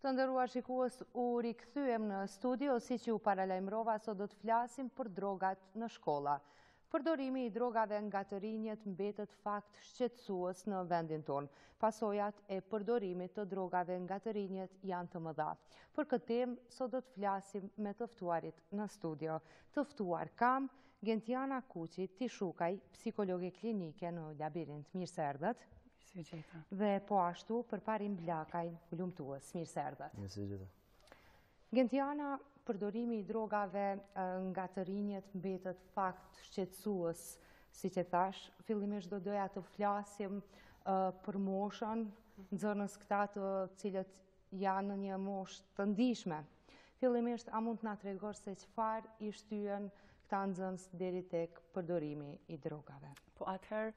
Të nderuar shikues, u rikthyem në studio, si që u paralajmërova, sot do të flasim për drogat në shkolla. Përdorimi i drogave nga të rinjët mbetet fakt shqetësues në vendin tonë. Pasojat e përdorimit të drogave nga të rinjët janë të mëdha. Për këtë temë, sot do të flasim me të ftuarit në studio. Të ftuar kam Gentiana Kuqi Tishukaj, psikologe klinike në Labirint. Mirë se erdhët. Dhe po ashtu përparim Blakaj, hulumtues. Mirë se erdhët. Mirë se gjithë. Gentiana, përdorimi i drogave nga të rinjët mbetet fakt shqetësues, si që thash. Fillimisht do doja të flasim për moshën, nxënës këta të cilët janë në një moshë të ndihshme. Fillimisht, a mund të na tregosh se çfarë i shtyen këta nxënës deri tek përdorimi i drogave? Po atëherë,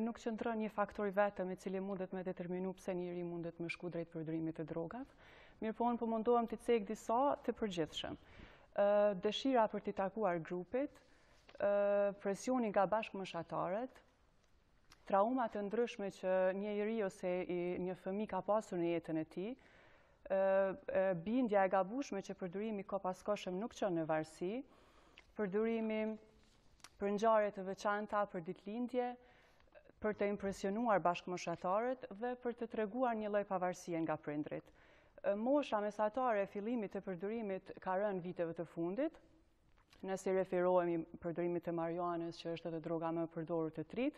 nuk qëndron një faktor vetëm i cili mundet me determinu pse njëri mundet me shku drejt përdorimit të drogat, mirë po unë mundohem të cek disa të përgjithshëm. Dëshira për t'i takuar grupit, presioni nga bashkëmoshatarët, traumat të ndryshme që një njeri ose një fëmijë ka pasur në jetën e tij, bindja e gabueshme që përdorimi ka paskoshëm nuk çon në varësi, përdorimi për ngjarje të veçanta, për ditëlindje, për të impresionuar bashkëmoshatarët dhe për të treguar një lloj pavarësie nga prindrit. Mosha mesatare e fillimit të përdorimit ka rënë viteve të fundit, nëse referohemi përdorimit të marijuanës, që është edhe droga më e përdorur të trit,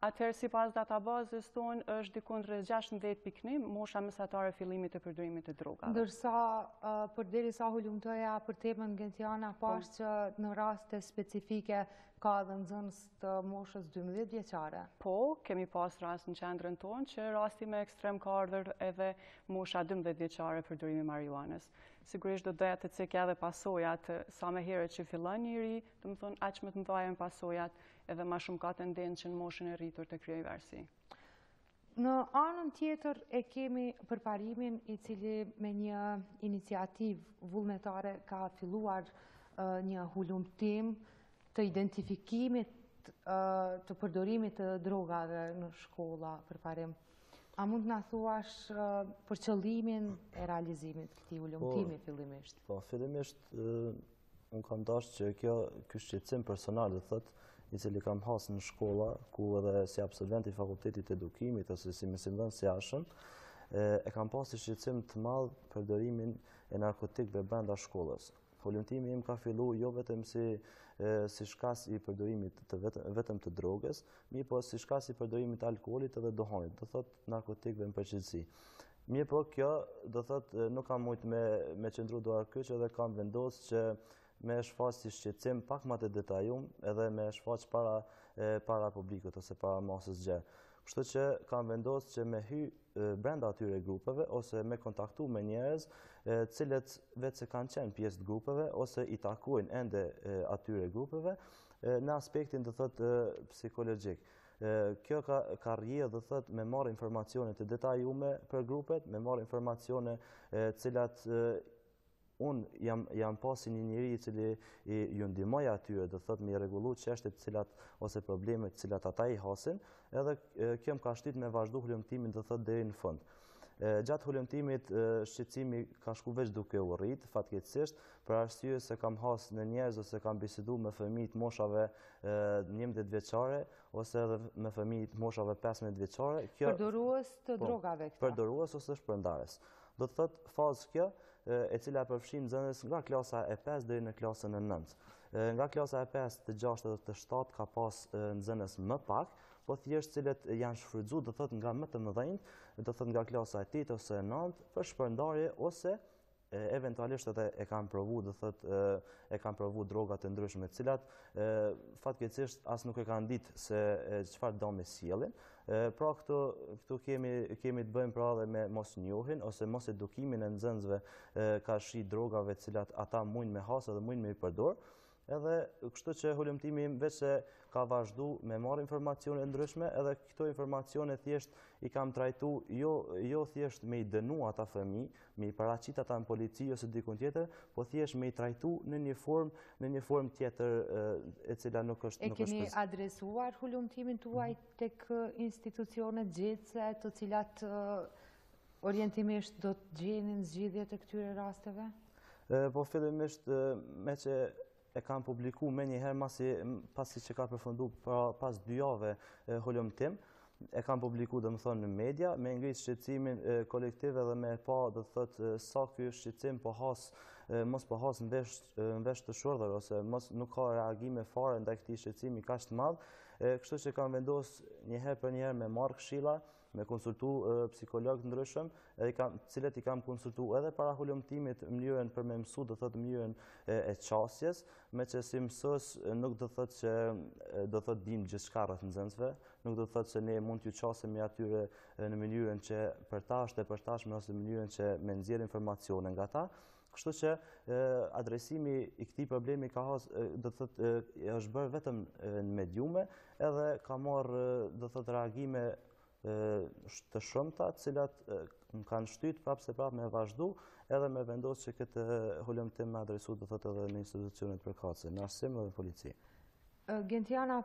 atëherë sipas databazës tonë është diku rreth 16.1 mosha mesatare e fillimit të përdorimit të drogave. Ndërsa përderisa hulumtoja për temën Gentiana, pash që në raste specifike ka edhe nxënës të moshës 12 vjeçare. Po, kemi pas rast në qendrën tonë që rasti me ekstrem ka ardhur edhe mosha 12 vjeçare përdorimi i marijuanës. Sigurisht do doja të cekja edhe pasojat, sa më herët që fillon njëri, domethënë aq më të mëdha janë pasojat, edhe më shumë ka tendencë që në moshën e rritur të krijojë varësi. Në anën tjetër e kemi përparimin i cili me një iniciativë vullnetare ka filluar një hulumtim të identifikimit të përdorimit të drogave në shkolla përparim. A mund të na thuash për qëllimin e realizimit të këtij hulumtimi fillimisht? Po, fillimisht unë kam dashur që ky shqetësim personal, do thotë, i cili kam hasë në shkolla, ku edhe si absolvent i fakultetit të edukimit ose si mësimdhënës jashtëm, e kam pasur shqetësim të madh përdorimin e narkotikëve brenda shkollës. Hulumtimi im ka filluar jo vetëm si shkas i përdorimit vetëm të drogës, mirë po si shkas i përdorimit të alkoolit edhe duhanit, do thotë narkotikëve në përgjithësi. Mirë po kjo, do thotë, nuk kam mujt me qëndru duar kyç edhe kam vendosur që me shfaq si shqetësim pak më të detajum edhe me shfaq para publikut ose para masës gjerë. Kështu që kam vendosur që me hy brenda atyre grupeve ose me kontaktu me njerëz cilët vetë se kanë qenë pjesë të grupeve ose i takojnë ende atyre grupeve në aspektin, do thotë, psikologjik. Kjo ka rrjedhë, do thotë, me marrë informacione të detajume për grupet, me marrë informacione cilat unë jam pasi një njeri i cili ju ndihmoj atyre, do thotë, me rregullu çështjet cilat ose problemet cilat ata i hasin, edhe kjo më ka shtyt me vazhdu hulumtimin, do thotë, deri në fund. Gjatë hulumtimit shqetësimi ka shku veç duke u rrit, fatkeqësisht, për arsye se kam has në njerëz ose kam bisedu me fëmijë të moshave 11 vjeçare ose edhe me fëmijë të moshave 15 vjeçare. Përdorues të drogave këta. Përdorues ose shpërndarës. Do të thotë fazë kjo e cila përfshin nxënës nga klasa e 5 deri në klasën e 9. Nga klasa e 5 të 6 dhe të 7 ka pas nxënës më pak, po thjesht cilët janë shfrytzuar, do thotë, nga më të mëdhenjt, do thotë nga klasa e 8 ose e 9 për shpërndarje ose eventualisht edhe e kanë provu, do thotë, e kanë provu droga të ndryshme, të cilat fatkeqësisht as nuk e kanë ditë se çfarë do me sjellin. Pra këtu kemi të bëjmë pra edhe me mosnjohjen ose mos edukimin e nxënësve ka shi drogave të cilat ata mundin me hasë dhe mundin me i përdor. Edhe kështu që hulumtimi im veç se ka vazhdu me marrë informacione ndryshme, edhe këto informacione thjesht i kam trajtu jo thjesht me i dënu ata fëmijë, me i paraqit ata në polici ose dikun tjetër, po thjesht me i trajtu në një formë tjetër e cila nuk është. E keni adresuar hulumtimin tuaj tek institucionet gjetse të cilat orientimisht do të gjenin zgjidhjet e këtyre rasteve? Po fillimisht me që e kam publiku me njëherë pasi që ka përfundu pas 2 jave hulumtim, e kam publiku dhe më thonë në media, me ngritë shqetësimin kolektiv edhe me pa dhe thotë sa kjo shqetësim mos po has në vesh të shurdhër, ose nuk ka reagime fare ndaj këtij shqetësimi kaq të madh. Kështu që kam vendos njëherë për njëherë me marrë këshilla, me konsultu psikologë të ndryshëm, cilët i kam konsultu edhe para hulumtimit mënyrën për me mësu, dhe thotë mënyrën e qasjes, me që si mësës nuk do thotë që do thotë dim gjithçka rreth nxënësve, nuk do thotë se ne mund t'ju qasemi atyre në mënyrën që për ta është e përshtatshme ose mënyrën që me nxjerr informacione nga ta. Kështu që adresimi i këtij problemi do thotë është bërë vetëm në mediume, edhe ka marrë do thotë reagime të shumta, të cilat më kanë shtyt prapë me vazhdu edhe me vendosë që këtë hulumtim me adresu do thotë edhe në institucionet përkatëse, në arsim dhe në polici. Gentiana,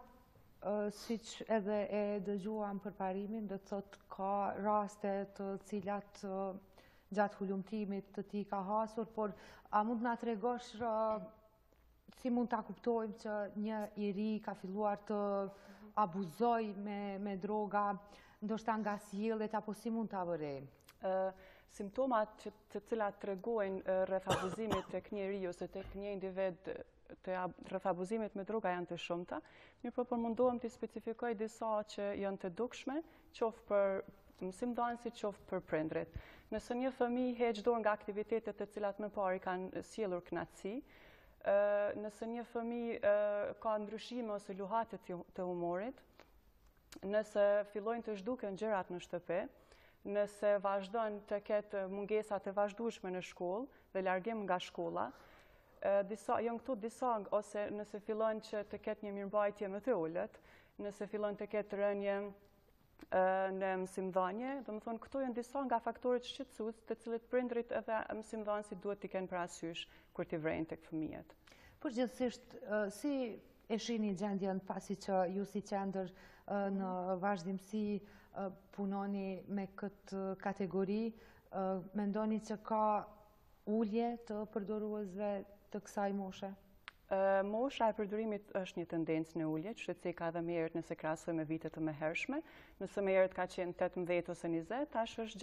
siç edhe e dëgjuam për parimin, do të thotë ka raste të cilat gjatë hulumtimit të ti ka hasur, por a mund na tregosh si mund ta kuptojmë që një i ri ka filluar të abuzoj me droga, ndoshta nga sjelljet, apo si mund ta vërejmë? Simptomat të cilat tregojnë rreth abuzimit tek njeriu ose tek një individ rreth abuzimit me droga janë të shumta, mirë po mundohem të specifikoj disa që janë të dukshme, qoftë për mësimdhënësit, qoftë për prindrit. Nëse një fëmijë heq dorë nga aktivitetet të cilat më parë i kanë sjellur kënaqësi, nëse një fëmijë ka ndryshime ose luhate të humorit, nëse fillojnë të zhduken gjërat në shtëpi, nëse vazhdojnë të ketë mungesa të vazhdueshme në shkollë dhe largim nga shkolla, janë këtu disa, ose nëse fillojnë që të ketë një mirëmbajtje më të ulët, nëse fillojnë të ketë rënje në mësimdhënie, domethënë këto janë disa nga faktorët shqetësues të cilët prindrit edhe mësimdhënësit duhet t'i kenë parasysh kur t'i vrejnë tek fëmijët. Përgjithsisht, si e shihni gjendjen pasi që ju si qendër në vazhdimsi punoni me këtë kategori, mendoni që ka ulje të përdoruesve të kësaj moshe? Mosha e përdorimit është një tendencë në ulje, që se ka edhe më herët nëse krahasoj me vitet të mëhershme. Nëse më herët ka qenë 18 ose 20, tash është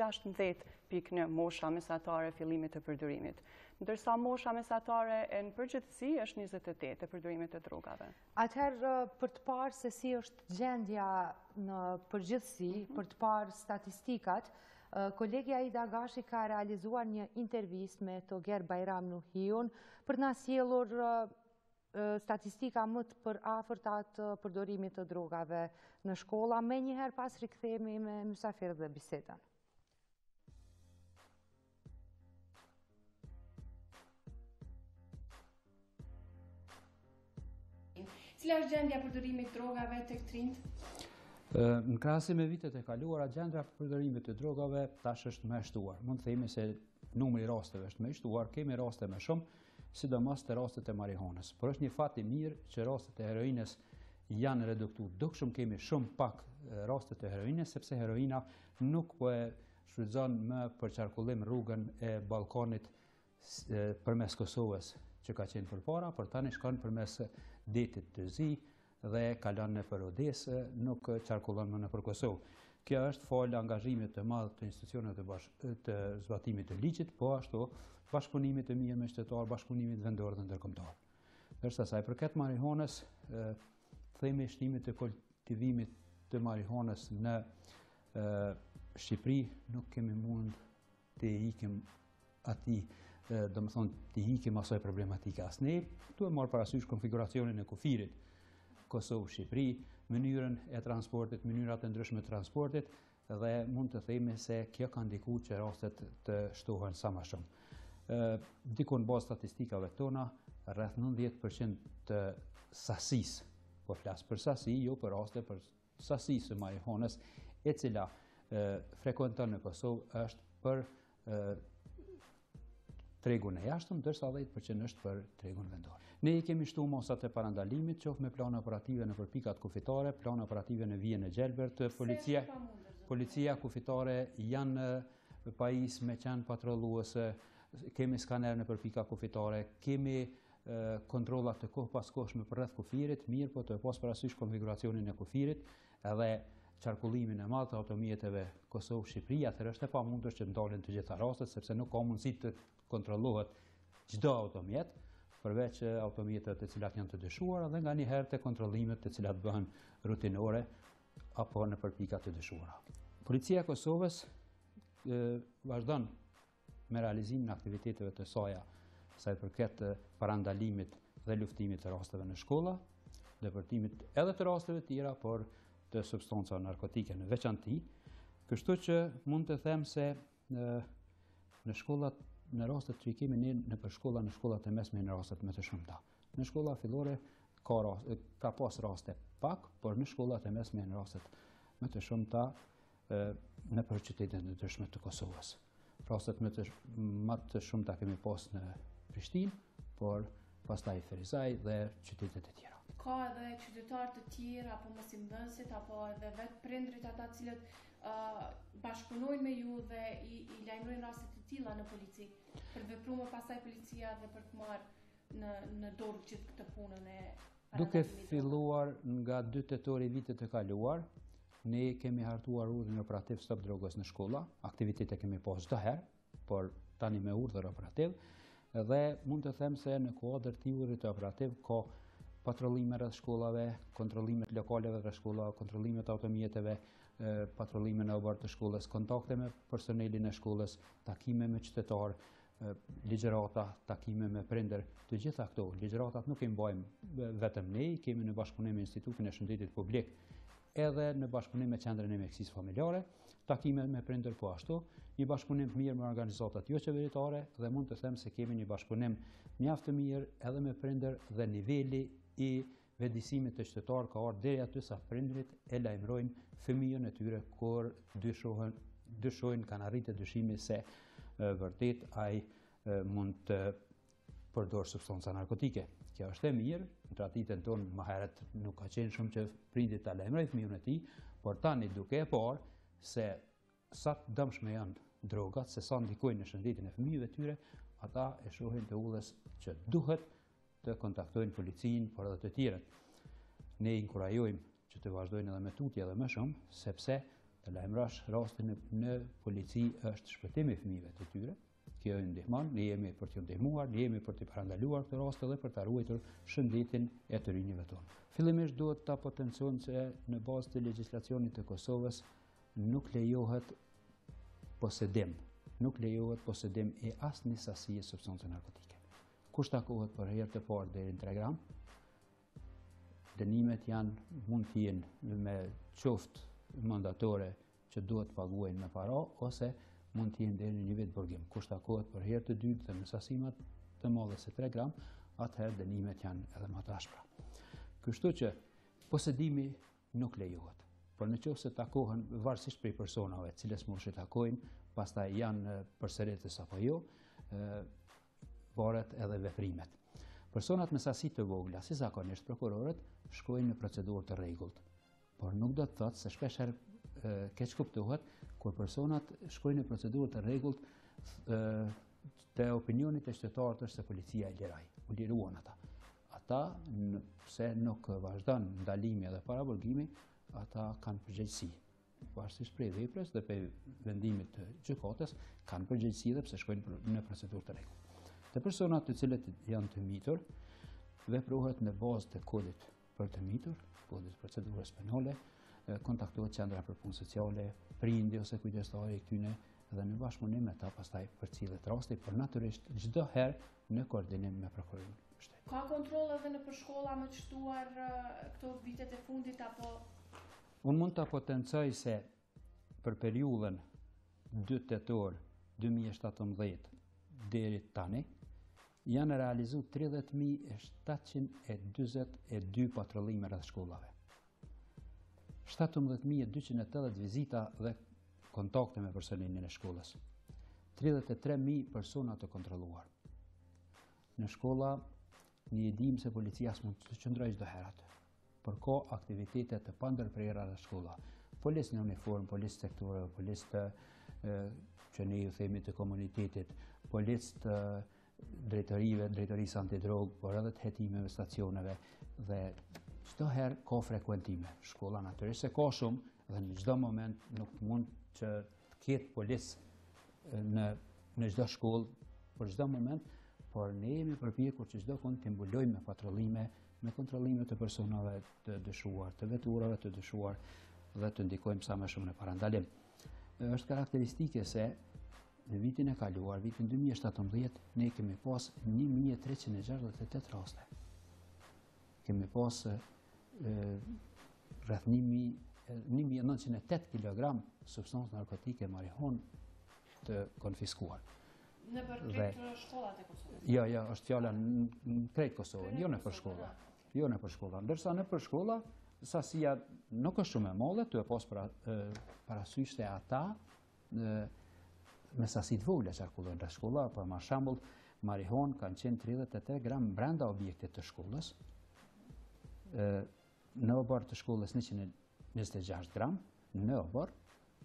16 mosha mesatare e fillimit të përdorimit. Ndërsa mosha mesatare në përgjithësi është 28 e përdorimit të drogave. Atëherë, për të parë se si është gjendja në përgjithësi, për të parë statistikat, kolegja Ida Gashi ka realizuar një intervistë me Toger Bajram Nuhiun për na sjellur statistika më të përafërta të përdorimit të drogave në shkolla, me njëherë pas rikthehemi me mysafirët dhe bisedën. Cila është gjendja përdorimit të drogave tek trinjt? Në krahasim me vitet e kaluara, gjendja për përdorimit të drogave tash është më e shtuar. Mund të themi se numri i rasteve është më i shtuar, kemi raste më shumë, sidomos të rastet e marihuanës. Por është një fat i mirë që rastet e heroinës janë reduktuar. Dukshëm kemi shumë pak rastet e heroinës, sepse heroina nuk po e shfrytëzon më për qarkullim rrugën e Ballkanit përmes Kosovës, që ka qenë përpara, por tani shkon përmes detit të Zi dhe kalon nëpër Odesë, nuk qarkullon më nëpër Kosovë. Kjo është falë angazhimit të madh të institucioneve të zbatimit të ligjit, po ashtu bashkëpunimit të mirë me qytetar, bashkëpunimit vendor dhe ndërkombëtar. Ndërsa sa i përket marihuanës, themi shtimit të kultivimit të marihuanës në Shqipëri nuk kemi mund të ikim atij, domethënë të ikim asaj problematike as ne. Duhet marrë parasysh konfiguracionin e kufirit Kosovë-Shqipëri, mënyrën e transportit, mënyrat e ndryshme të transportit, dhe mund të themi se kjo ka ndikuar që rastet të shtohen sa më shumë. Dikon bazë statistikave tona, rreth 90% të sasisë, po flas për sasi, jo për raste, për sasisë së marihuanës, e cila frekuenton në Kosovë është për tregun e jashtëm, ndërsa 10% është për tregun vendor. Ne i kemi shtuar mosat e parandalimit, qoftë me plane operative në pikat kufitare, plane operative në vijën e Gjelbert, policia kufitare janë pajis me qenë patrolluese, kemi skaner në përpika kufitare, kemi kontrollat të kohë pas kohshme për rreth kufirit, mirë po të pas parasysh konfiguracionin e kufirit, edhe qarkullimin e madh të automjeteve Kosovë-Shqipëri, atëherë është e pamundur që ndalen të gjitha rastet, sepse nuk ka mundësi të kontrollohet çdo automjet, përveç automjeteve të cilat janë të dyshuara dhe nganjëherë të kontrollimet të cilat bëhen rutinore apo në përpika të dyshuara. Policia e Kosovës vazhdon me realizimin e aktiviteteve të saj sa i përket parandalimit dhe luftimit të rasteve në shkolla, depërtimit edhe të rasteve tjera, por të substanca narkotike në veçanti, kështu që mund të them se në shkollat, në rastet që i kemi ne nëpër shkolla, në shkollat e mesme në rastet më të shumta. Në shkolla fillore ka pas raste pak, por në shkollat e mesme në rastet më të shumta nëpër qytetet e ndryshme të Kosovës. Rastet më të shumta kemi pas në Prishtinë, por pastaj Ferizaj dhe qytetet e tjera. Ka edhe qytetarë të tjerë, apo mosimdhënësit, apo edhe vetë prindrit ata cilët bashkëpunojnë me ju dhe i lajmërojnë raste të tilla në polici, për të vepruar pastaj policia dhe për të marrë në dorë gjithë këtë punën e Duke filluar nga 2 tetori vitet e kaluar, ne kemi hartuar urdhrin operativ stop drogës në shkolla, aktivitete kemi pas çdo herë, por tani me urdhër operativ, dhe mund të them se në kuadër të urdhrit operativ ka patrollime rreth shkollave, kontrollimet lokaleve rreth shkollave, kontrollimet automjeteve, patrollime në obor të shkollës, kontakte me personelin e shkollës, takime me qytetar, ligjërata, takime me prindër, të gjitha këto. Ligjëratat nuk i mbajmë vetëm ne, kemi në bashkëpunim me Institutin e Shëndetit Publik, edhe në bashkëpunim me Qendrën e Mjekësisë Familjare, takime me prindër po ashtu, një bashkëpunim të mirë me organizatat jo qeveritare dhe mund të them se kemi një bashkëpunim mjaft të mirë edhe me prindër dhe niveli i vedisimit të qytetar ka ardhur deri aty sa prindrit e lajmërojnë fëmijën e tyre kur dyshojnë, kanë arritur dyshimi se vërtet ai mund të përdor substanca narkotike. Kjo është e mirë, në traditën tonë më herët nuk ka qenë shumë që prindit ta lajmërojnë fëmijën e tij, por tani duke e parë se sa të dëmshme janë drogat, se sa ndikojnë në shëndetin e fëmijëve tyre, ata e shohin të udhës që duhet të kontaktojnë policinë, por edhe të tjerët. Ne inkurajojmë që të vazhdojnë edhe me tutje edhe më shumë, sepse të lajmërosh rastin në polici është shpëtimi i fëmijëve të tyre. Kjo i ndihmon, ne jemi për t'ju ndihmuar, ne jemi për t'i parandaluar këtë raste dhe për ta ruajtur shëndetin e të rinjve tonë. Fillimisht duhet ta potencojmë se në bazë të legjislacionit të Kosovës nuk lejohet posedim e asnjë sasie substance narkotike. Kush takohet për herë të parë deri në 3 gram, dënimet mund të jenë me qoftë mandatore që duhet paguajnë me para, ose mund të jenë deri në 1 vit burgim. Kush takohet për herë të dytë dhe në sasi të madhe se 3 gram, atëherë dënimet janë edhe më të ashpra. Kështu që posedimi nuk lejohet. Por nëse takohen varësisht prej personave, cilës moshë takojnë, pastaj janë përsëritës apo jo, varet edhe veprimet. Personat me sasi të vogla, si zakonisht prokurorët, shkojnë në procedurë të rregullt. Por nuk do të thotë se shpeshherë keq kuptohet kur personat shkojnë në procedurë të rregullt, te opinioni të qytetarët është se policia u liruan ata. Ata, se nuk vazhdon ndalimi dhe paraburgimi, ata kanë përgjegjësi. Varësisht prej veprës dhe prej vendimit të gjykatës, kanë përgjegjësi edhe pse shkojnë në procedurë të rregullt. Të personat të cilët janë të mitur, veprohet në bazë të kodit për të mitur, kodit procedurës penale, kontaktohet qendra për punë sociale, prindi ose kujdestari i këtyne dhe në bashkëpunim me ta pastaj përcillet rasti, por natyrisht çdo herë në koordinim me prokurorin e shtetit. Ka kontroll edhe në shkolla më të shtuar këto vitet e fundit apo? Unë mund të potencoj se për periudhën 2 tetor 2017 deri tani, janë realizu 30.722 patrollime rreth shkollave. 17.280 vizita dhe kontakte me personelin e shkollës. 33.000 persona të kontrolluar. Në shkolla, një dim se policia s'mund të qëndrojë çdo herë aty, por ka aktivitete të pandërprera në shkolla. Policë në uniformë, policë sektore, policë të që ne ju themi të komunitetit, policë të drejtorive, drejtorisë antidrogë, por edhe të hetimeve, stacioneve, dhe çdo herë ka frekuentime. Shkolla natyrisht se ka shumë, dhe në çdo moment nuk mund që të ketë policë në çdo shkollë, për çdo moment, por ne jemi përpjekur që çdo kënd të mbulojmë me patrullime, me kontrollime të personave të dëshuar, të veturave të dëshuar dhe të ndikojmë sa më shumë në parandalim. Është karakteristike se në vitin e kaluar, vitin 2017, ne kemi pas 1368 raste. Kemi pas rreth 1908 kg substancë narkotike marihuanë të konfiskuar. Nëpër krejt shkollat e Kosovës? Jo, është fjala në krejt Kosovën, jo nëpër shkolla. Jo nëpër shkolla. Ndërsa nëpër shkolla, sasia nuk është shumë e madhe, tu e pas parasysh se ata me sasi të vogla qarkullojnë në shkolla, për ma shembull, marihuanë kanë qenë 38 gram brenda objektit të shkollës, në obor të shkollës 126 gram, në obor,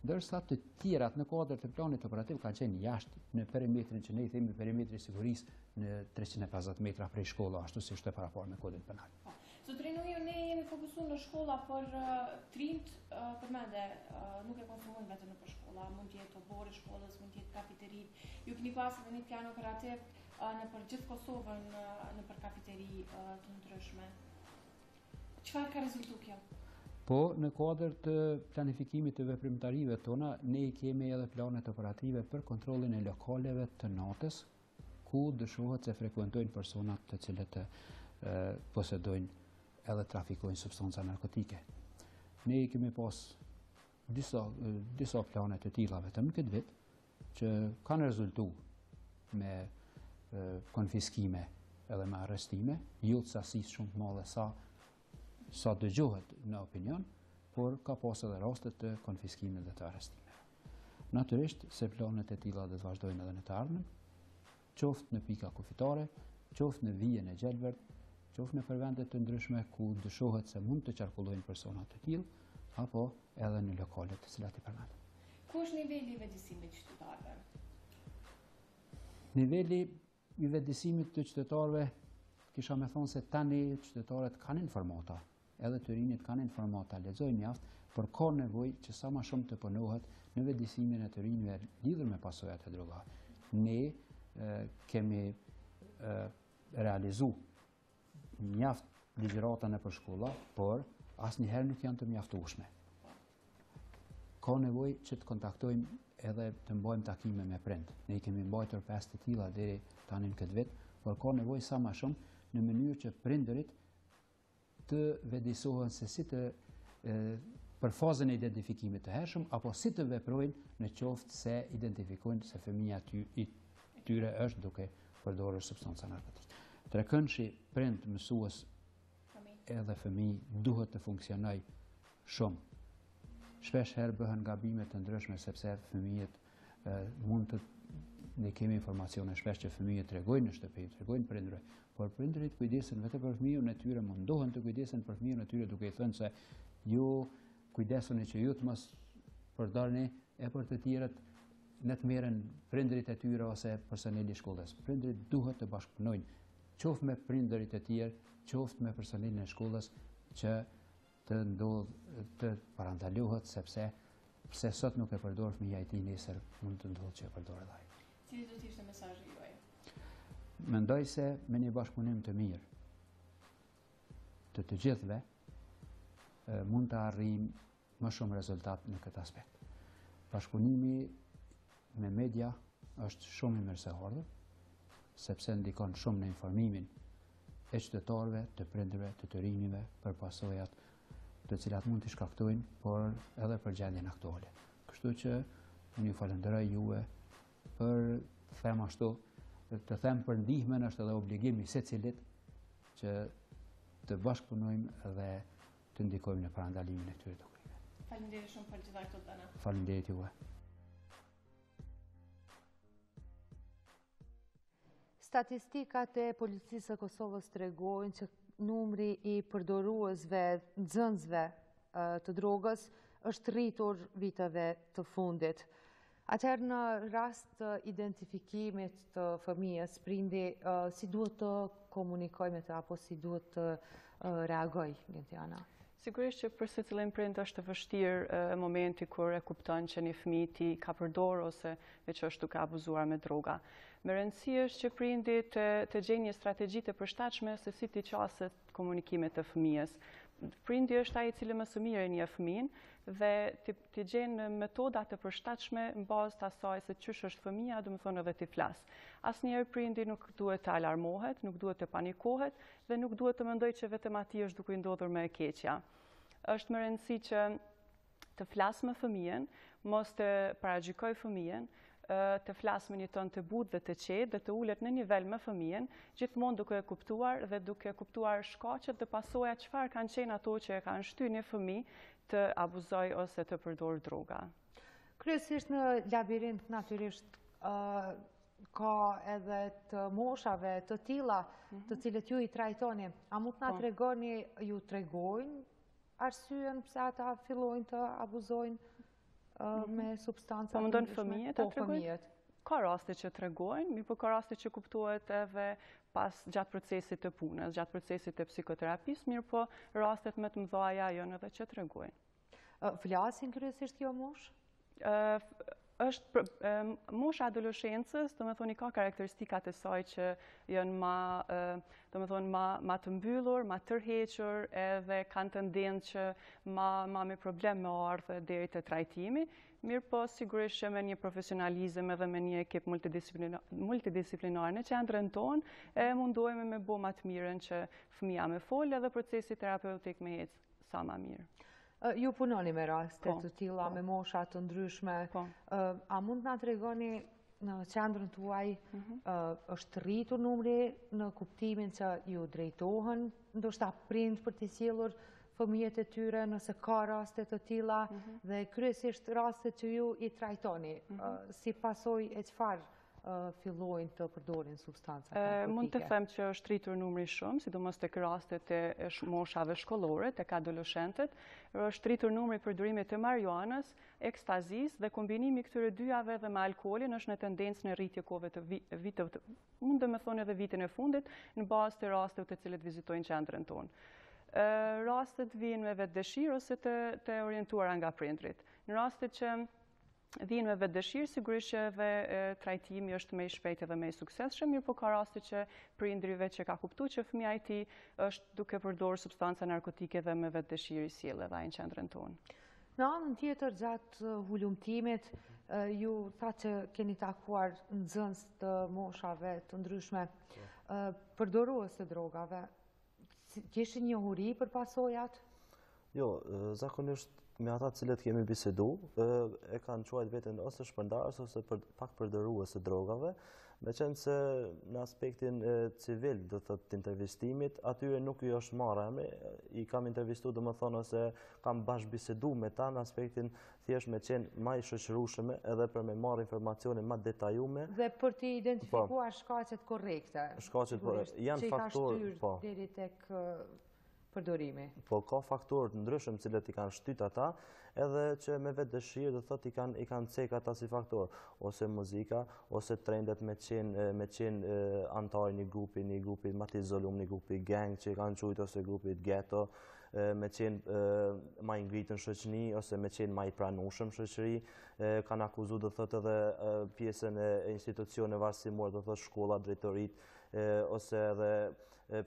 ndërsa të tjerat në kuadër të planit operativ kanë qenë jashtë në perimetrin që ne i themi perimetri sigurisë në 350 metra prej shkolla, ashtu si është e paraporë me kodin penal. Zotërin Ujo, ne jemi fokusuar në shkolla, por trimët përmende nuk e konsumojnë vetëm nëpër shkolla, mund të jetë obori shkollës, mund të jetë kafiterit. Ju keni pasur edhe një plan operativ nëpër gjithë Kosovën nëpër kafiteri të ndryshme. Çfarë ka rezultuar kjo? Po, në kuadër të planifikimit të veprimtarive tona, ne kemi edhe planet operative për kontrollin e lokaleve të natës, ku dëshohet se frekuentojnë personat të cilët posedojnë edhe trafikojnë substanca narkotike. Ne kemi pas disa planet të tilla vetëm këtë vit, që kanë rezultuar me konfiskime edhe me arrestime, jo të sasisë shumë të madhe sa dëgjohet në opinion, por ka pas edhe raste të konfiskimit dhe të arrestimeve. Natyrisht se planet e tilla do të vazhdojnë edhe në të ardhmen, qoftë në pika kufitare, qoftë në vijen e gjelbërt, qoftë në vende të ndryshme ku dëshohet se mund të qarkullojnë persona të tillë, apo edhe në lokale të cilat i përmendëm. Ku është niveli i vetëdijsimit të qytetarëve? Niveli i vetëdijsimit të qytetarëve, kisha me thonë se tani qytetarët kanë informata, edhe të rinjit kanë informata, lexojnë mjaft, por ka nevojë që sa më shumë të punohet në vetëdijsimin e të rinjve lidhur me pasojat e drogave. Ne kemi realizuar mjaft ligjërata nëpër shkolla, por asnjëherë nuk janë të mjaftueshme. Ka nevojë që të kontaktojmë edhe të mbajmë takime me prind. Ne kemi mbajtur 5 të tilla deri tani në këtë vit, por ka nevojë sa më shumë në mënyrë që prindërit të vetëdijsohen se si të për fazën e identifikimit të hershëm, apo si të veprojnë në qoftë se identifikojnë se fëmija i tyre është duke përdorur substanca narkotike. Trekëndshi prind, mësues edhe fëmijë duhet të funksionojë shumë. Shpesh herë bëhen gabime të ndryshme sepse fëmijët ne kemi informacione shpesh që fëmijët tregojnë në shtëpi, tregojnë prindërve, por prindërit kujdesen vetëm për fëmijën e tyre, mundohen të kujdesen për fëmijën e tyre duke i thënë se ju kujdesuni që ju të mos përdorni, e për të tjerët ne të merren prindërit e tyre ose personeli i shkollës. Prindërit duhet të bashkëpunojnë, qoftë me prindërit e tjerë, qoftë me personelin e shkollës, që të parandalohet sepse pse sot nuk e përdor fëmija i tij, nesër mund të ndodhë që e përdor edhe ai. Cili do të ishte mesazhi juaj? Mendoj se me një bashkëpunim të mirë të gjithëve mund të arrijmë më shumë rezultat në këtë aspekt. Bashkëpunimi me media është shumë i mirëseardhur, sepse ndikon shumë në informimin e qytetarëve, të prindërve, të rinjve për pasojat të cilat mund të shkaktojnë, por edhe për gjendjen aktuale. Kështu që unë ju falenderoj juve për them ashtu, të them për ndihmën është edhe obligimi secilit që të bashkëpunojmë dhe të ndikojmë në parandalimin e këtyre dukurive. Faleminderit shumë për gjitha këto dhëna. Faleminderit juve. Statistikat e policisë së Kosovës tregojnë që numri i përdoruesve, nxënësve të drogës është rritur viteve të fundit. Atëherë në rast të identifikimit të fëmijës, prindi si duhet të komunikoj me të apo si duhet të reagoj një tjana? Sigurisht që për secilin prind është të vështirë momenti kur e kupton që një fëmijë ti ka përdorur ose veç është duke abuzuar me droga. Me rëndësi është që prindi të gjejë një strategji të përshtatshme se si t'i qaset komunikimet të fëmijës. Prindi është ai i cili më së miri e njeh fëmin dhe t'i gjenë metoda të përshtatshme në bazë të asaj se çysh është fëmia, domethënë edhe t'i flas. Asnjëherë prindi nuk duhet të alarmohet, nuk duhet të panikohet dhe nuk duhet të mendojë që vetëm atij është duke i ndodhur më e keqja. Është më rëndësi që të flas me fëmijën, mos të paragjykoj fëmijën, të flas me një ton të butë dhe të qetë dhe të ulet në nivel me fëmijën, gjithmonë duke e kuptuar dhe duke kuptuar shkaqet dhe pasojat çfarë kanë qenë ato që e kanë shtyr një fëmijë të abuzoj ose të përdor droga. Kryesisht në labirint natyrisht ka edhe të moshave të tilla, të cilët ju i trajtoni. A mund të na tregoni, ju tregojnë arsyen pse ata fillojnë të abuzojnë me substanca? Po mundon fëmijët të tregojnë? Ka raste që tregojnë, mirë po ka raste që kuptohet edhe gjatë procesit të punës, gjatë procesit të psikoterapisë, mirë po rastet më të mëdha janë edhe që tregojnë. Flasin kryesisht kjo moshë? Mosha adoleshencës, domethënë ka karakteristikat e saj që janë ma të mbyllur, ma tërhequr, edhe kanë tendencë që ma me problem me ardhë deri te trajtimi. Mirë po sigurisht që me një profesionalizëm edhe me një ekip multidisiplinar në qendrën tonë, e mundohemi me bo ma të mirën që fëmija me folë edhe procesi terapeutik me ecë sa ma mirë. Ju punoni me raste të tilla, me mosha të ndryshme. A mund na tregoni në qendrën tuaj është rritur numri në kuptimin që ju drejtohen, ndoshta prind për të sjellur fëmijët e tyre nëse ka raste të tilla dhe kryesisht rastet që ju i trajtoni, si pasojë e çfarë fillojnë të përdorin substanca narkotike? Mund të them që është rritur numri shumë, sidomos tek rastet e moshave shkollore, tek adoleshentët, është rritur numri i përdorimit të marijuanës, ekstazis dhe kombinimi këtyre dyjave dhe me alkoolin është në tendencë në rritje kohëve të viteve, mund të më thonë edhe vitin e fundit, në bazë të rasteve të cilët vizitojnë qendrën tonë. Rastet vijnë me vetë dëshirë ose të orientuara nga prindrit. Në rastet që vijnë me vetë dëshirë, sigurisht që edhe trajtimi është më i shpejtë dhe më i suksesshëm, mirë po ka raste që prindrive që ka kuptuar që fëmia i tij është duke përdorur substanca narkotike dhe me vetë dëshirë i sjell edhe ai në qendrën tonë. Në anën tjetër, gjatë hulumtimit, ju tha që keni takuar nxënës të moshave të ndryshme, përdorues të drogave. Kishte njohuri për pasojat? Jo, zakonisht me ata cilët kemi bisedu, e kanë quajt veten ose shpërndarës ose pak përdorues të drogave, me qenë se në aspektin civil do thot të intervistimit, atyre nuk i është marrë emri, i kam intervistu do më thonë ose kam bashkëbisedu me ta në aspektin thjesht me qenë ma i shoqërueshëm edhe për me marrë informacione ma detajume. Dhe për të identifikuar shkaqet korrekte. Shkaqet janë faktorë, që i ka shtyr deri tek përdorimi. Po ka faktorë të ndryshëm cilët i kanë shtyt ata, edhe që me vetë dëshirë do thot i kanë cek ata si faktor, ose muzika, ose trendet me qenë antar një grupi ma të izolum, një grupi gang që i kanë qujtë, ose grupi ghetto, me qenë ma i ngritën shoqëni, ose me qenë ma i pranushëm shoqëri, kanë akuzu do thot edhe pjesën e institucione varësimore, do thot shkolla, drejtorit, ose edhe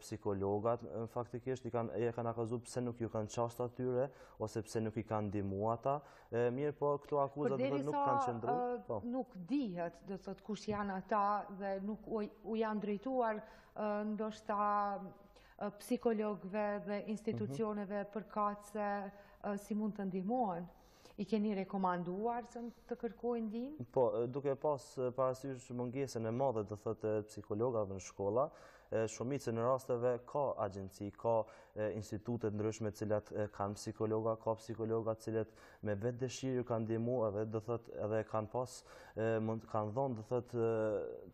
psikologat, faktikisht i kanë akuzu pse nuk ju kanë qast atyre, ose pse nuk i kanë ndihmu ata. Mirë po, këto akuzat nuk kanë qëndru. Nuk dihet, do thot kush janë ata dhe nuk u janë drejtuar ndoshta psikologëve dhe institucioneve përkatëse si mund të ndihmohen. I keni rekomanduar që të kërkojnë ndihmë? Po, duke pas parasysh mungesën e madhe të thotë psikologave në shkolla, shumicën e rasteve ka agjenci, ka institutet ndryshme cilat kanë psikologa, ka psikologa cilat me vetë dëshirë kanë ndihmu edhe kanë kanë dhënë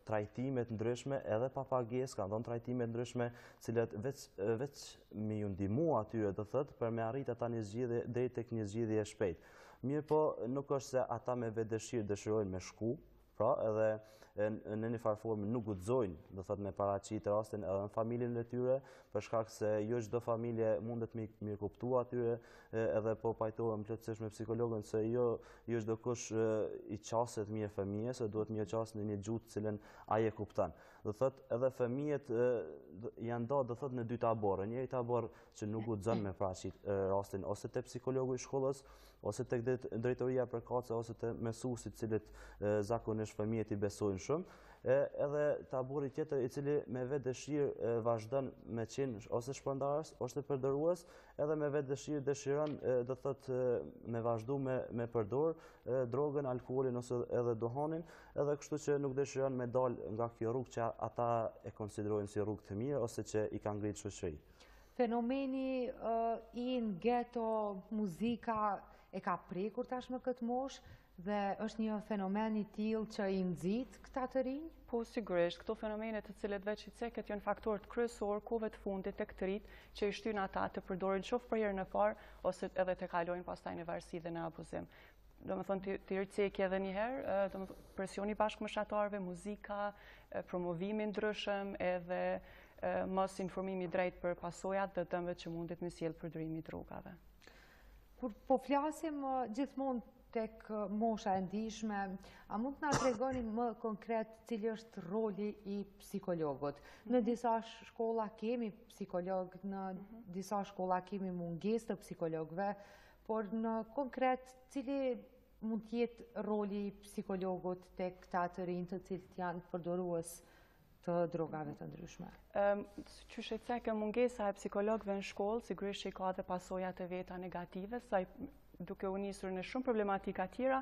trajtimet ndryshme edhe pa pagesë, kanë dhënë trajtimet ndryshme cilat veç me ju ndihmu atyre për me arrit ata një zgjidhje deri tek një zgjidhje e shpejtë. Mirë po nuk është se ata me vetë dëshirë dëshirojnë me shku, pra edhe në një farë formë nuk guxojnë, me paraqitë rastin edhe në familjen e tyre, për shkak se jo çdo familje mundet me mirëkuptu atyre, edhe po pajtohem plotësisht me psikologën se jo çdo kush i qaset mirë fëmijës, se duhet mirë qasë në një gjuhë të cilën ai e kupton. Edhe fëmijët janë ndarë në dy tabore. Njëri tabor që nuk guxon me paraqitë rastin ose te psikologu i shkollës, ose tek drejtoria përkatëse, ose te mësuesit cilët zakonisht fëmijët i besojnë shumë, edhe tabori tjetër i cili me vetë dëshirë vazhdon me qenë ose shpërndarës, ose përdorues, edhe me vetë dëshirë dëshiron me vazhdu me përdor drogën, alkoolin ose edhe duhanin, edhe kështu që nuk dëshiron me dal nga kjo rrugë që ata e konsiderojnë si rrugë të mirë ose që i kanë ngritë shoqëri. Fenomeni i në geto, muzika e ka prekur tashmë këtë moshë dhe është një fenomen i tillë që i nxit këta të rinj? Po, sigurisht, këto fenomene të cilët veç i ceket janë faktorët kryesor kohëve të fundit tek të rinjt që i shtyn ata të përdorin qoftë për herën e parë ose edhe të kalojnë pastaj në varësi dhe në abuzim. Domethënë të ricekje edhe një herë, presioni bashkëmoshatarëve, muzika, promovimi ndryshëm edhe mos informimi drejt për pasojat dhe dëmët që mundit me sjellë përdorimi i drogave. Kur po flasim gjithmonë tek mosha e ndihshme, a mund të na tregoni më konkret cili është roli i psikologut? Në disa shkolla kemi psikolog, në disa shkolla kemi mungesë të psikologëve, por në konkret cili mund të jetë roli i psikologut tek këta të rinj të cilët janë përdorues të drogave të ndryshme? Qysh e cekë mungesa e psikologëve në shkollë, sigurisht që i ka dhe pasojat e veta negative, saj duke u nisur në shumë problematika tjera,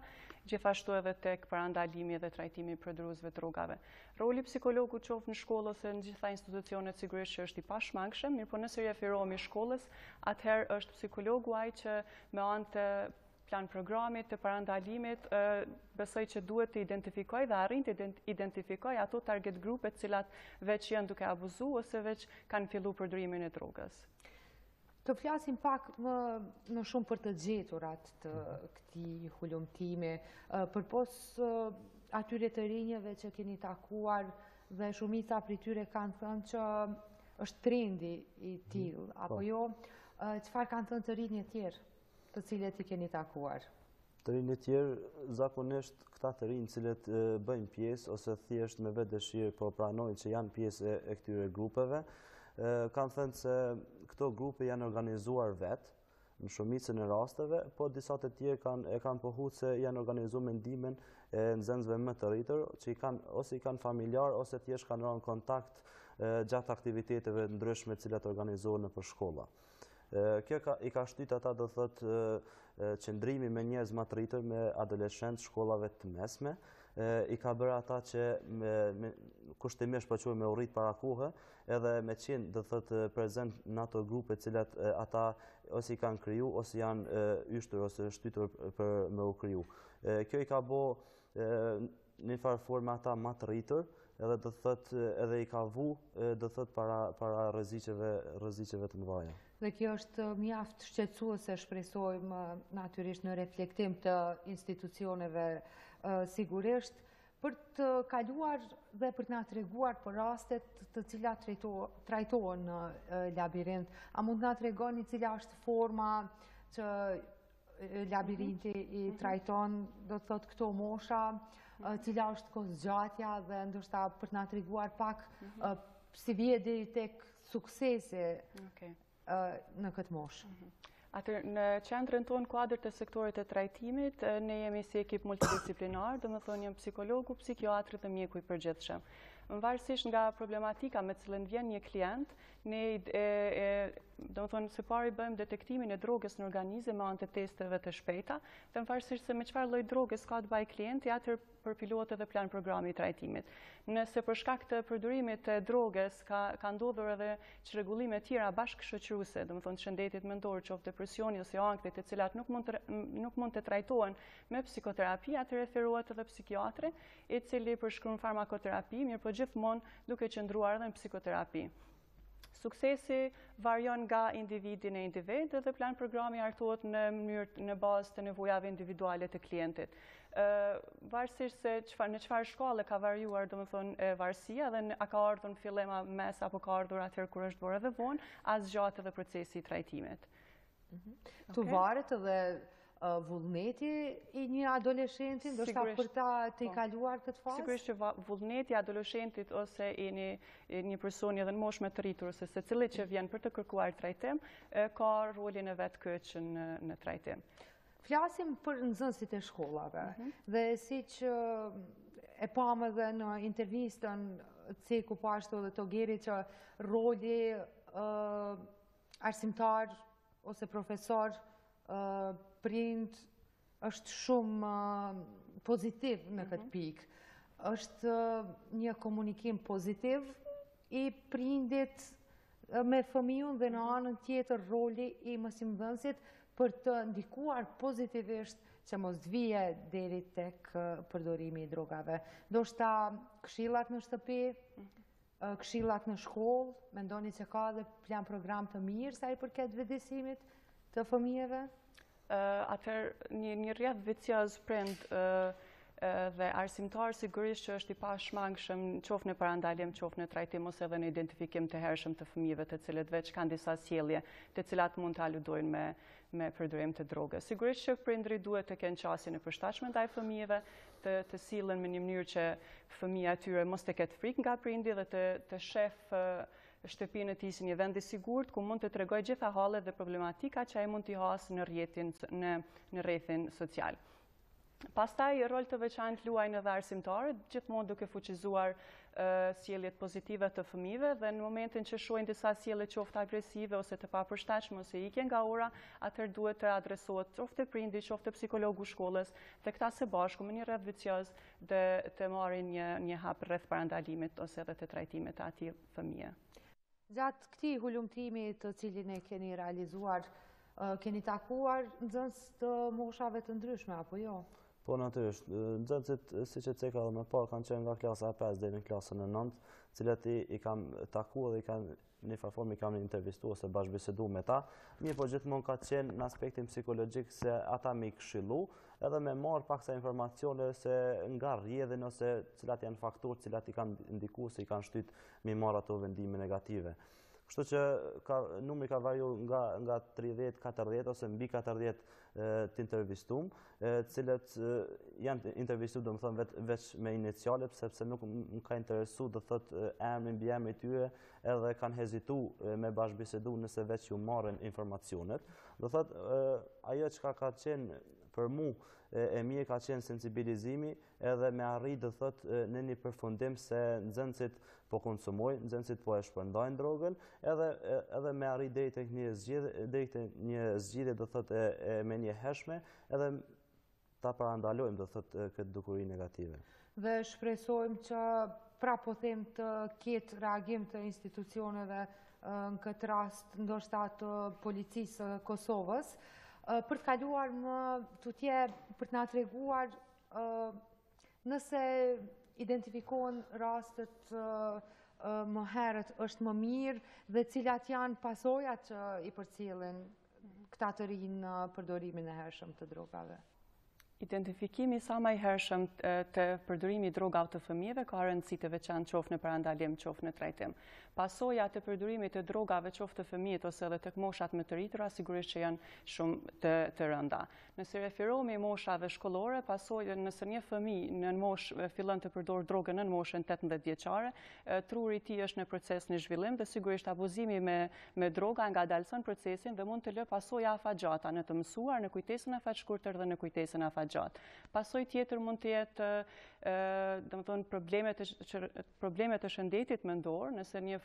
gjithashtu edhe tek parandalimi dhe trajtimi i përdoruesve të drogave. Roli psikologut qoftë në shkollë ose në gjitha institucionet sigurisht që është i pashmangshëm, mirë po nëse referohemi shkollës, atëherë është psikologu ai që me anë të plan programit, të parandalimit, besoj që duhet të identifikoj dhe arrin të identifikoj ato target grupet cilat veç janë duke abuzu ose veç kanë fillu përdorimin e drogës. Të flasim pak më shumë për të gjeturat të këtij hulumtimi, përpos atyre të rinjeve që keni takuar dhe shumica prej tyre kanë thënë që është trendi i tillë, apo jo, çfarë kanë thënë të rinjë tjerë të cilët i keni takuar? Të rinjë tjerë, zakonisht këta të rinjë cilët bëjnë pjesë ose thjesht me vetë dëshirë po pranojnë që janë pjesë e këtyre grupeve, kanë thënë se këto grupe janë organizuar vetë, në shumicën e rasteve, po disa të tjerë e kanë pohuar se janë organizuar me ndihmën e nxënësve më të rritur, që ose i kanë familjar, ose thjesht kanë rënë në kontakt gjatë aktiviteteve ndryshme të cilat organizohen nëpër shkolla. Kjo i ka shtyt ata do thotë qëndrimi me njerëz më të rritur, me adoleshentë shkollave të mesme, i ka bërë ata që kushtimisht po quhen me urrit para kohe, edhe me qenë do thotë prezent në ato grupe të cilat ata ose i kanë kriju ose janë yshtur ose shtytur për me u kriju. Kjo i ka bë në farë formë ata më të rritur, edhe do thotë edhe i ka vu do thotë para rreziqeve të mëdha. Dhe kjo është mjaft shqetësuese, shpresojmë natyrisht në reflektim të institucioneve sigurisht, për të kaluar dhe për të na treguar për rastet të cilat trajtohen në labirint. A mund na tregoni cila është forma që labirinti i trajton, do të thotë këto mosha, cila është kohëzgjatja dhe ndoshta për të na treguar pak si vjen deri tek suksesi në këtë moshë. Në qendrën tonë kuadër të sektorit të trajtimit, ne jemi si ekip multidisciplinar, do më thonë jam psikologu, psikiatri dhe mjeku i përgjithshëm. Varësisht nga problematika me cilën vjen një klient, ne do më thonë së pari bëjmë detektimin e drogës në organizëm me anë të testeve të shpejta, dhe varësisht se me çfarë lloj drogës ka të bëjë klienti, atëherë përpilohet edhe plan programi i trajtimit. Nëse për shkak të përdorimit të drogës ka ndodhur edhe çrregullime tjera bashkëshoqëruese, domethënë shëndetit mendor, qoftë depresioni ose ankthit, të cilat nuk mund të trajtohen me psikoterapi, atë referohet edhe psikiatri, i cili përshkruan farmakoterapi, mirë po gjithmonë duke qëndruar edhe në psikoterapi. Suksesi varion nga individi në individ dhe plan programi hartohet në bazë të nevojave individuale të klientit. Varësisht se në çfarë shkolle ka variuar domethënë varësia dhe a ka ardhur në fillim mes apo ka ardhur atëherë kur është bërë edhe vonë, as gjatë edhe procesi i trajtimit. Tu varet edhe vullneti i një adoleshenti, ndoshta për ta të i kaluar këtë fazë? Sigurisht që vullneti i adoleshentit ose i një personi edhe në moshë me të rritur, ose secili që vjen për të kërkuar trajtim, ka rolin e vet kyç në trajtim. Flasim për nxënësit e shkollave dhe siç e pam edhe në intervistën Ceku pashtu edhe Togeri që roli arsimtar ose profesor prind është shumë pozitiv në këtë pikë. Është një komunikim pozitiv i prindit me fëmijën dhe në anën tjetër roli i mësimdhënësit për të ndikuar pozitivisht që mos të vije deri tek përdorimi i drogave. Ndoshta këshillat në shtëpi, këshillat në shkollë, mendoni që ka dhe plan program të mirë sa i përket vëdësimit të fëmijëve? Atëherë një rrjedh vicioz prind dhe arsimtar sigurisht që është i pashmangshëm qoftë në parandalim, qoftë në trajtim ose edhe në identifikim të hershëm të fëmijëve të cilët veç kanë disa sjellje të cilat mund të aludojnë me përdorim të drogës. Sigurisht që prindrit duhet të kenë qasjen e përshtatshme ndaj fëmijëve, të sillen me një mënyrë që fëmija atyre mos të ketë frikë nga prindi dhe të shef shtëpinë e tij si një vend i sigurt ku mund të tregojë gjitha hallet dhe problematika që ai mund t'i hasë në rrethin social. Pastaj rol të veçantë luajnë edhe arsimtarët, gjithmonë duke fuqizuar sjelljet pozitive të fëmijëve dhe në momentin që shohin disa sjellje qoftë agresive ose të papërshtatshme ose ikje nga ora, atëherë duhet të adresohet qoftë prindi, qoftë psikologu shkollës dhe këta së bashku me një rreth vicioz të marrin një hap rreth parandalimit ose edhe të trajtimit të atij fëmije. Gjatë këtij hulumtimi të cilin e keni realizuar, keni takuar nxënës të moshave të ndryshme, apo jo? Po natyrisht, nxënësit, siç e ceka edhe më parë, kanë qenë nga klasa e 5 deri në klasën e 9, cilat i kam takuar dhe në një formë i kam intervistuar ose bashkëbiseduar me ta. Mirë, po gjithmonë ka qenë në aspektin psikologjik se ata më këshillu edhe me marr paksa informacione se nga rrjedhin ose cilat janë faktorë cilat i kanë ndikuar se i kanë shtyt me marr ato vendime negative. Kështu që numri ka variuar nga 30-40 ose mbi 40 të intervistuar, cilët janë intervistuar domethënë veç me iniciale, sepse nuk më ka interesuar do thotë emri mbi emrin e tyre, edhe kanë hezituar me bashkëbisedu nëse veç ju marrin informacionet. Do thotë ajo çka ka qenë për mua e mirë ka qenë sensibilizimi edhe me arrit do thotë në një përfundim se nxënësit po konsumojnë, nxënësit po e shpërndajnë drogën, edhe me arrit deri tek një zgjidhje do thotë me një hershme, edhe ta parandalojmë do thotë këtë dukuri negative. Dhe shpresojmë që pra po them të ketë reagim të institucioneve në këtë rast ndoshta të policisë Kosovës, për të kaluar më tutje për të na treguar nëse identifikohen rastet më herët është më mirë dhe cilat janë pasojat që i përcjellin këta të rinj në përdorimin e hershëm të drogave. Identifikimi sa më i hershëm të përdorimi i drogave të fëmijëve ka rëndësi të veçantë qoftë në parandalim, qoftë në trajtim. Pasojat të përdorimit të drogave qoftë të fëmijët ose edhe tek moshat më të rritura sigurisht që janë shumë të rënda. Nëse referohemi moshave shkollore, pasojat nëse një fëmijë në moshë fillon të përdor drogën në moshën 18 vjeçare, truri i tij është në proces në zhvillim dhe sigurisht abuzimi me droga ngadalson procesin dhe mund të lë pasojë afatgjata në të mësuar, në kujtesën afatshkurtër dhe në kujtesën afatgjatë. Pasojë tjetër mund të jetë domethënë probleme të shëndetit mendor, nëse një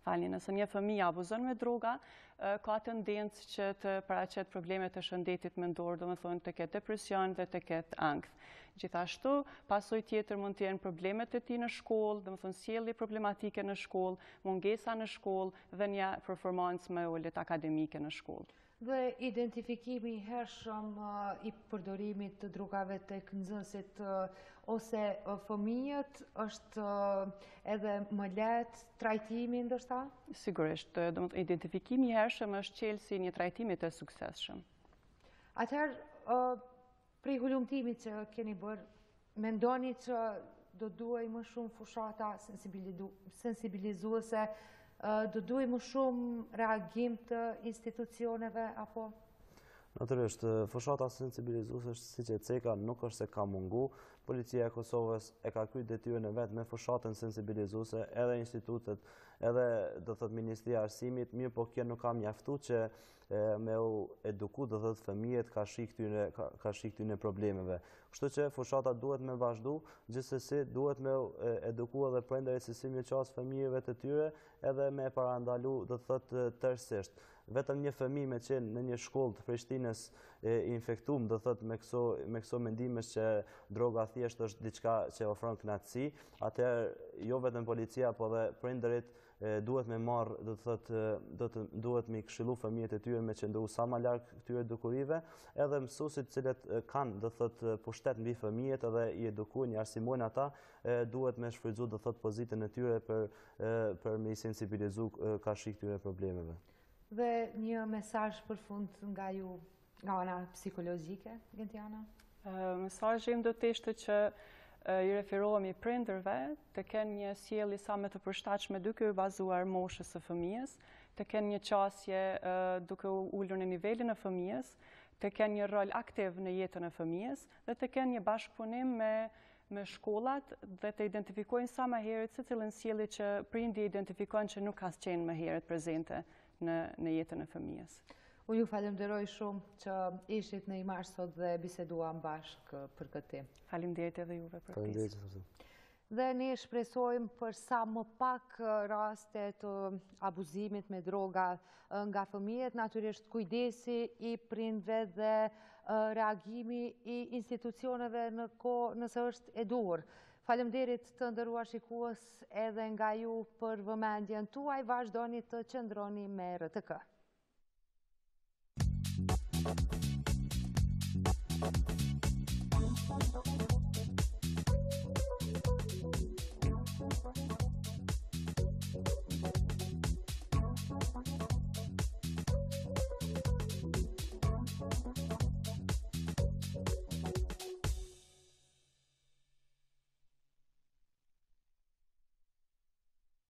Nëse një fëmijë abuzon me droga, ka tendencë që të paraqet probleme të shëndetit mendor, domethënë të ketë depresion dhe të ketë ankth. Gjithashtu, pasojë tjetër mund të jenë problemet e tij në shkollë, domethënë sjellje problematike në shkollë, mungesa në shkollë dhe një performancë më e ulët akademike në shkollë. Dhe identifikimi i hershëm i përdorimit të drogave tek nxënësit ose fëmijët është edhe më lehtë trajtimi ndoshta? Sigurisht, identifikimi i hershëm është çelësi i një trajtimi të suksesshëm. Atëherë, prej hulumtimit që keni bërë, mendoni që do duhej më shumë fushata sensibilizuese, do duhej më shumë reagim të institucioneve, apo? Natyrisht, fushata sensibilizuese, siç e ceka, nuk është se ka mungu. Policia e Kosovës e ka kryer detyrën e vet me fushatën sensibilizuese, edhe institutet, edhe do thot Ministria e Arsimit, mirë po kjo nuk ka mjaftuar që me u eduku do thot fëmijët ka shik këtyre problemeve. Kështu që fushata duhet me vazhdu, gjithsesi duhet me eduku edhe prindërit se si me qas fëmijëve të tyre, edhe me parandalu do thot tërësisht. Vetëm një fëmijë me qenë në një shkollë të Prishtinës infektuar, do thot me këso mendimesh që droga thjesht është diçka që ofron kënaqësi, atëherë jo vetëm policia, po dhe prindërit duhet me marrë, duhet me këshillu fëmijët e tyre me qëndru sa më larg këtyre dukurive, edhe mësuesit cilët kanë do thot pushtet mbi fëmijët edhe i edukojnë, i arsimojnë ata, duhet me shfrytzu do thot pozitën e tyre për me i sensibilizu kashik këtyre problemeve. Dhe një mesazh për fund nga ju, nga ana psikologjike, Gentiana? Mesazhi im do të ishte që i referohemi prindërve të kenë një sjellje sa më të përshtatshme duke u bazuar moshës së fëmijës, të kenë një qasje duke u ulur në nivelin e fëmijës, të kenë një rol aktiv në jetën e fëmijës dhe të kenë një bashkëpunim me shkollat dhe të identifikojnë sa më herët secilën sjellje që prindi identifikon që nuk ka qenë më herët prezente në jetën e fëmijës. Unë ju falenderoj shumë që ishit në Imazh sot dhe biseduam bashkë për këtë temë. Faleminderit edhe juve për pjesën. Dhe ne shpresojmë për sa më pak raste të abuzimit me droga nga fëmijët, natyrisht kujdesi i prindve dhe reagimi i institucioneve në kohë nëse është e duhur. Faleminderit të nderuar shikues edhe nga ju për vëmendjen tuaj, vazhdoni të qëndroni me RTK.